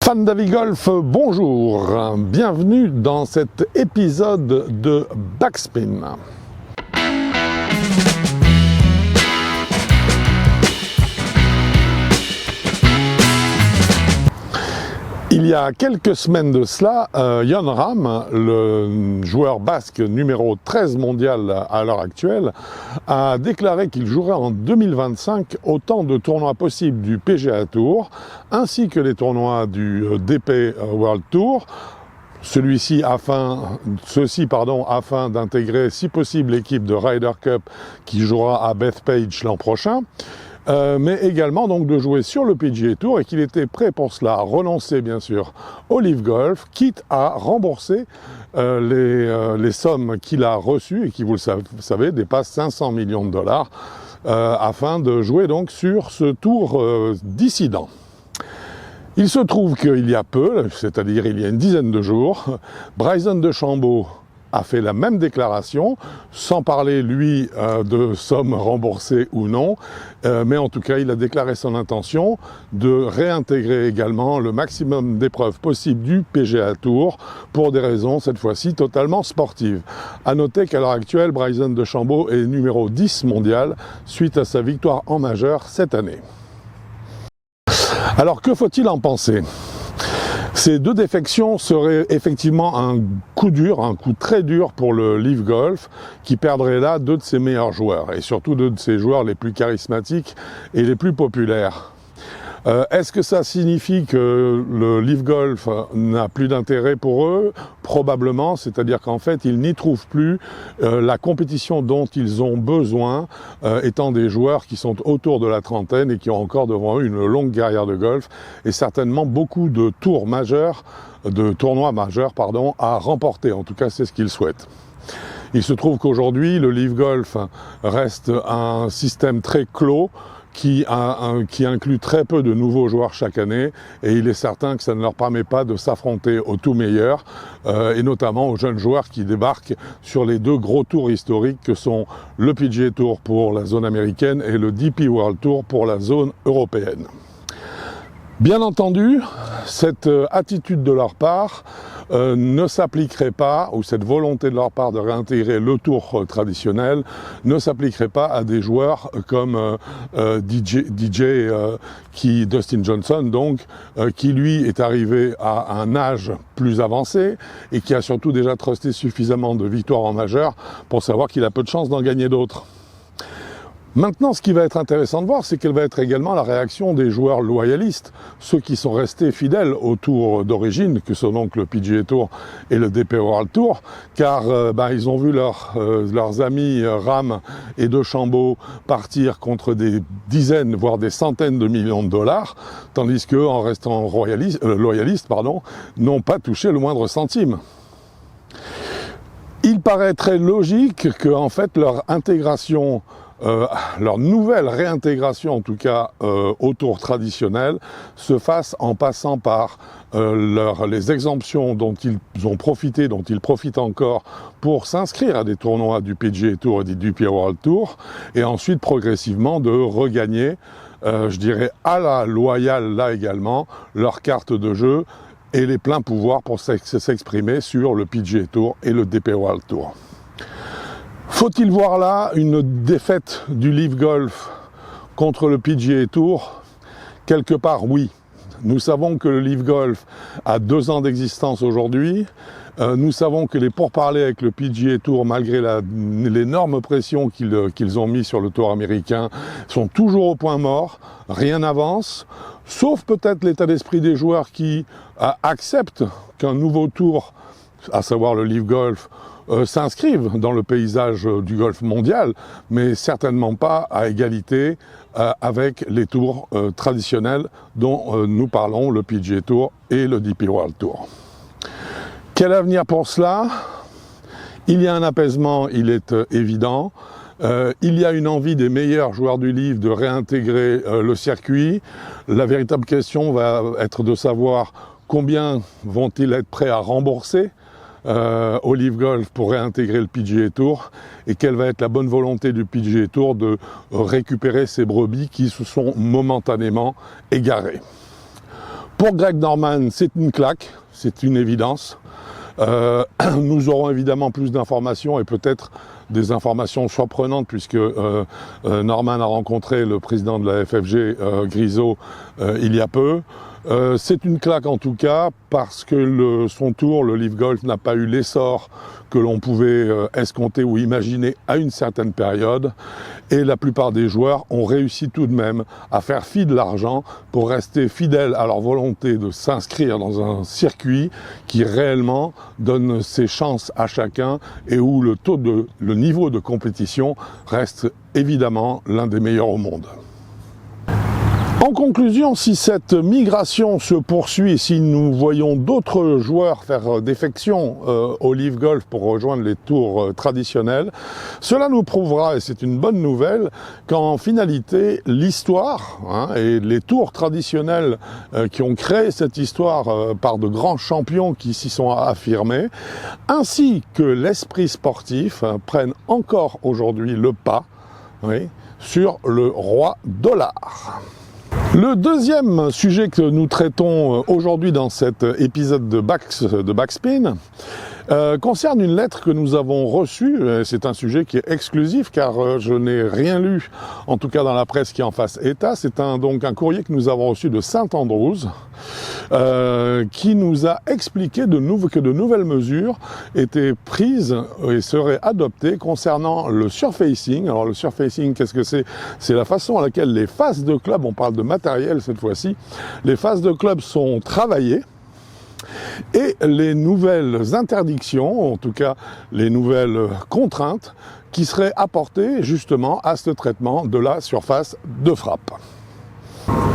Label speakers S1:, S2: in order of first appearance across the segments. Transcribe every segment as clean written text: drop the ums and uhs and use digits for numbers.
S1: Fans d'avis golf, bonjour, bienvenue dans cet épisode de Backspin. Il y a quelques semaines de cela, Jon Rahm, le joueur basque numéro 13 mondial à l'heure actuelle, a déclaré qu'il jouerait en 2025 autant de tournois possibles du PGA Tour, ainsi que les tournois du DP World Tour, ceci afin d'intégrer si possible l'équipe de Ryder Cup qui jouera à Bethpage l'an prochain. Mais également donc de jouer sur le PGA Tour et qu'il était prêt pour cela à renoncer bien sûr au LIV Golf, quitte à rembourser les sommes qu'il a reçues et qui, vous le savez, dépassent 500 millions de dollars afin de jouer donc sur ce tour dissident. Il se trouve qu'il y a peu, c'est-à-dire il y a une dizaine de jours, Bryson DeChambeau a fait la même déclaration, sans parler, lui, de sommes remboursées ou non, mais en tout cas, il a déclaré son intention de réintégrer également le maximum d'épreuves possibles du PGA Tour pour des raisons, cette fois-ci, totalement sportives. À noter qu'à l'heure actuelle, Bryson DeChambeau est numéro 10 mondial suite à sa victoire en majeur cette année. Alors, que faut-il en penser ? Ces deux défections seraient effectivement un coup dur, un coup très dur pour le LIV Golf, qui perdrait là deux de ses meilleurs joueurs, et surtout deux de ses joueurs les plus charismatiques et les plus populaires. Est-ce que ça signifie que le LIV Golf n'a plus d'intérêt pour eux? Probablement, c'est-à-dire qu'en fait, ils n'y trouvent plus la compétition dont ils ont besoin, étant des joueurs qui sont autour de la trentaine et qui ont encore devant eux une longue carrière de golf, et certainement beaucoup de tournois majeurs, à remporter. En tout cas, c'est ce qu'ils souhaitent. Il se trouve qu'aujourd'hui, le LIV Golf reste un système très clos, qui inclut très peu de nouveaux joueurs chaque année, et il est certain que ça ne leur permet pas de s'affronter aux tout meilleurs, et notamment aux jeunes joueurs qui débarquent sur les deux gros tours historiques que sont le PGA Tour pour la zone américaine et le DP World Tour pour la zone européenne. Bien entendu, cette attitude de leur part ne s'appliquerait pas, ou cette volonté de leur part de réintégrer le tour traditionnel, ne s'appliquerait pas à des joueurs comme Dustin Johnson, donc, qui lui est arrivé à un âge plus avancé et qui a surtout déjà trusté suffisamment de victoires en majeur pour savoir qu'il a peu de chances d'en gagner d'autres. Maintenant, ce qui va être intéressant de voir, c'est quelle va être également la réaction des joueurs loyalistes, ceux qui sont restés fidèles au tour d'origine, que sont donc le PGA Tour et le DP World Tour, car ils ont vu leurs amis Rahm et DeChambeau partir contre des dizaines, voire des centaines de millions de dollars, tandis qu'eux, en restant loyalistes, n'ont pas touché le moindre centime. Il paraît très logique que, en fait, leur intégration, leur nouvelle réintégration en tout cas au tour traditionnel se fasse en passant par les exemptions dont ils profitent encore pour s'inscrire à des tournois du PGA Tour et du DP World Tour, et ensuite progressivement de regagner, je dirais à la loyale là également, leur carte de jeu et les pleins pouvoirs pour s'exprimer sur le PGA Tour et le DP World Tour. Faut-il voir là une défaite du LIV Golf contre le PGA Tour? Quelque part, oui. Nous savons que le LIV Golf a 2 ans d'existence aujourd'hui. Nous savons que les pourparlers avec le PGA Tour, malgré l'énorme pression qu'ils ont mis sur le tour américain, sont toujours au point mort. Rien n'avance, sauf peut-être l'état d'esprit des joueurs qui acceptent qu'un nouveau tour, à savoir le LIV Golf, s'inscrivent dans le paysage du golf mondial, mais certainement pas à égalité avec les tours traditionnels dont nous parlons, le PGA Tour et le DP World Tour. Quel avenir pour cela? Il y a un apaisement, il est évident. Il y a une envie des meilleurs joueurs du LIV de réintégrer le circuit. La véritable question va être de savoir combien vont-ils être prêts à rembourser au LIV Golf pour réintégrer le PGA Tour, et quelle va être la bonne volonté du PGA Tour de récupérer ces brebis qui se sont momentanément égarées. Pour Greg Norman, c'est une claque, c'est une évidence. Nous aurons évidemment plus d'informations et peut-être des informations surprenantes puisque Norman a rencontré le président de la FFG, Grisot, il y a peu. C'est une claque en tout cas parce que son tour, le Live Golf, n'a pas eu l'essor que l'on pouvait escompter ou imaginer à une certaine période. Et la plupart des joueurs ont réussi tout de même à faire fi de l'argent pour rester fidèles à leur volonté de s'inscrire dans un circuit qui réellement donne ses chances à chacun et où le niveau de compétition reste évidemment l'un des meilleurs au monde. En conclusion, si cette migration se poursuit et si nous voyons d'autres joueurs faire défection au Live Golf pour rejoindre les tours traditionnels, cela nous prouvera, et c'est une bonne nouvelle, qu'en finalité, l'histoire et les tours traditionnels qui ont créé cette histoire par de grands champions qui s'y sont affirmés, ainsi que l'esprit sportif prennent encore aujourd'hui le pas sur le roi dollar. Le deuxième sujet que nous traitons aujourd'hui dans cet épisode de Backspin concerne une lettre que nous avons reçue. C'est un sujet qui est exclusif car je n'ai rien lu, en tout cas dans la presse qui en fasse état. C'est donc un courrier que nous avons reçu de St Andrews qui nous a expliqué que de nouvelles mesures étaient prises et seraient adoptées concernant le surfacing. Alors le surfacing, qu'est-ce que c'est? C'est la façon à laquelle les faces de club, on parle de matériel cette fois-ci, les faces de club sont travaillées. Et les nouvelles interdictions, en tout cas les nouvelles contraintes, qui seraient apportées justement à ce traitement de la surface de frappe.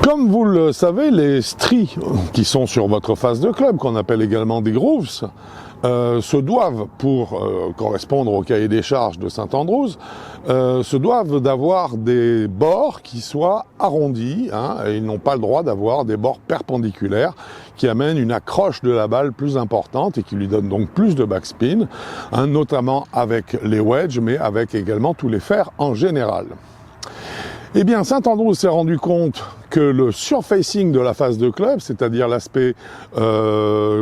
S1: Comme vous le savez, les stries qui sont sur votre face de club, qu'on appelle également des grooves, se doivent, pour correspondre au cahier des charges de St Andrews, se doivent d'avoir des bords qui soient arrondis, et ils n'ont pas le droit d'avoir des bords perpendiculaires qui amènent une accroche de la balle plus importante et qui lui donnent donc plus de backspin, notamment avec les wedges, mais avec également tous les fers en général. Eh bien, St Andrews s'est rendu compte que le surfacing de la face de club, c'est-à-dire l'aspect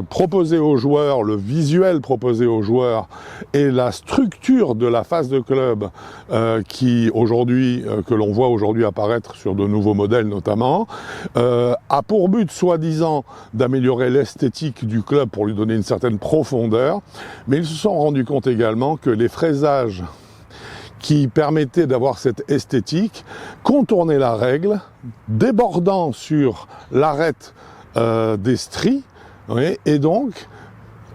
S1: proposé aux joueurs, le visuel proposé aux joueurs et la structure de la face de club que l'on voit aujourd'hui apparaître sur de nouveaux modèles notamment, a pour but soi-disant d'améliorer l'esthétique du club pour lui donner une certaine profondeur, mais ils se sont rendus compte également que les fraisages qui permettait d'avoir cette esthétique, contourner la règle, débordant sur l'arête des stries, et donc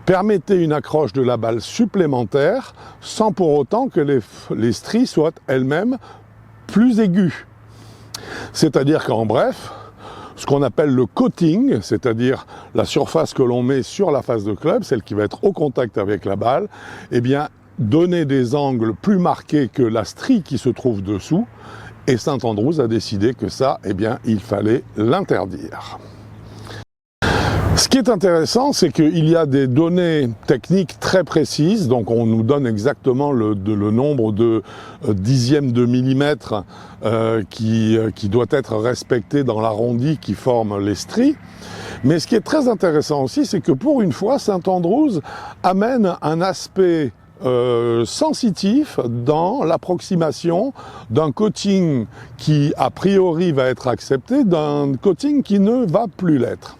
S1: permettait une accroche de la balle supplémentaire, sans pour autant que les stries soient elles-mêmes plus aiguës. C'est-à-dire qu'en bref, ce qu'on appelle le coating, c'est-à-dire la surface que l'on met sur la face de club, celle qui va être au contact avec la balle, eh bien, donner des angles plus marqués que la strie qui se trouve dessous, et St Andrews a décidé que ça, eh bien, il fallait l'interdire. Ce qui est intéressant, c'est qu'il y a des données techniques très précises, donc on nous donne exactement le nombre de dixièmes de millimètre qui doit être respecté dans l'arrondi qui forme les stries. Mais ce qui est très intéressant aussi, c'est que pour une fois, St Andrews amène un aspect sensitif dans l'approximation d'un coating qui a priori va être accepté d'un coating qui ne va plus l'être.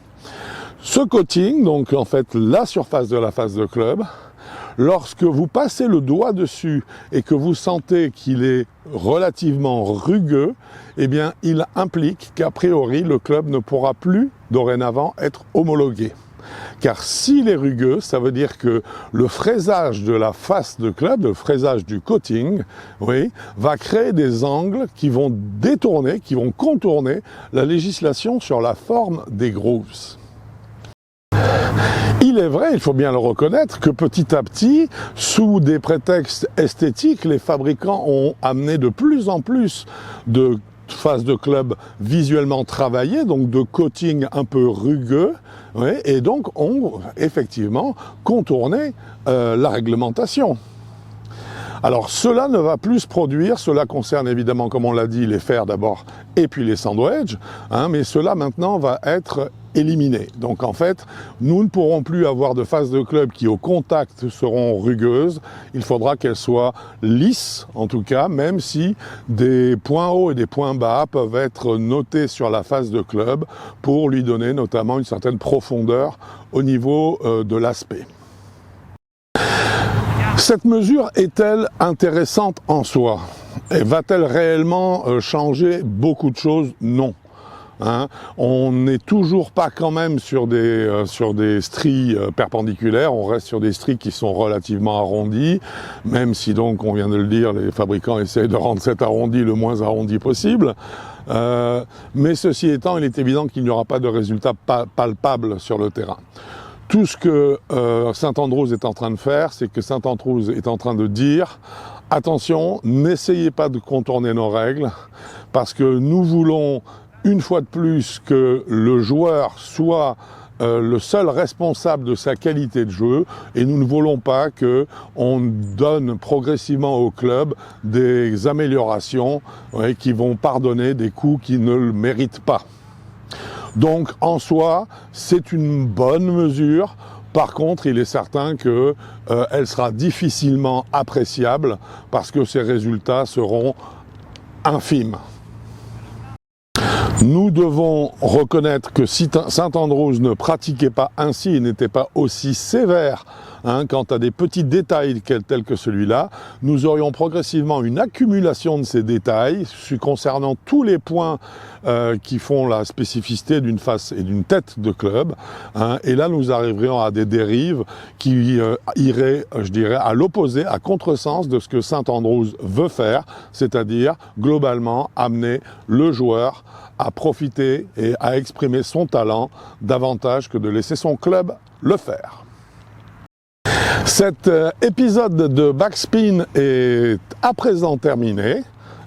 S1: Ce coating, donc en fait la surface de la face de club, lorsque vous passez le doigt dessus et que vous sentez qu'il est relativement rugueux, eh bien il implique qu'a priori le club ne pourra plus dorénavant être homologué. Car s'il est rugueux, ça veut dire que le fraisage de la face de club, le fraisage du coating, va créer des angles qui vont détourner, qui vont contourner la législation sur la forme des grooves. Il est vrai, il faut bien le reconnaître, que petit à petit, sous des prétextes esthétiques, les fabricants ont amené de plus en plus de face de club visuellement travaillée, donc de coating un peu rugueux, et donc ont effectivement contourné la réglementation. Alors cela ne va plus se produire, cela concerne évidemment, comme on l'a dit, les fers d'abord et puis les sandwich, mais cela maintenant va être éliminée. Donc en fait, nous ne pourrons plus avoir de phases de club qui au contact seront rugueuses. Il faudra qu'elles soient lisses, en tout cas, même si des points hauts et des points bas peuvent être notés sur la face de club pour lui donner notamment une certaine profondeur au niveau de l'aspect. Cette mesure est-elle intéressante en soi? Et va-t-elle réellement changer beaucoup de choses? Non. Hein, on n'est toujours pas quand même sur des stries perpendiculaires, on reste sur des stries qui sont relativement arrondies, même si donc, on vient de le dire, les fabricants essayent de rendre cet arrondi le moins arrondi possible. Mais ceci étant, il est évident qu'il n'y aura pas de résultat palpable sur le terrain. Tout ce que Saint-Andrews est en train de faire, c'est que Saint-Andrews est en train de dire « Attention, n'essayez pas de contourner nos règles, parce que nous voulons une fois de plus que le joueur soit le seul responsable de sa qualité de jeu et nous ne voulons pas qu'on donne progressivement au club des améliorations qui vont pardonner des coups qui ne le méritent pas. » Donc en soi, c'est une bonne mesure. Par contre, il est certain qu'elle sera difficilement appréciable parce que ses résultats seront infimes. Nous devons reconnaître que si Saint-Andrews ne pratiquait pas ainsi et n'était pas aussi sévère quant à des petits détails tels que celui-là, nous aurions progressivement une accumulation de ces détails concernant tous les points qui font la spécificité d'une face et d'une tête de club. Et là, nous arriverions à des dérives qui iraient, je dirais, à l'opposé, à contresens de ce que Saint-Andrews veut faire, c'est-à-dire globalement amener le joueur à profiter et à exprimer son talent davantage que de laisser son club le faire. Cet épisode de Backspin est à présent terminé.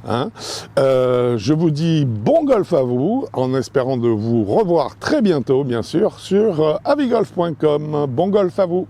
S1: Je vous dis bon golf à vous, en espérant de vous revoir très bientôt, bien sûr, sur avigolf.com. Bon golf à vous!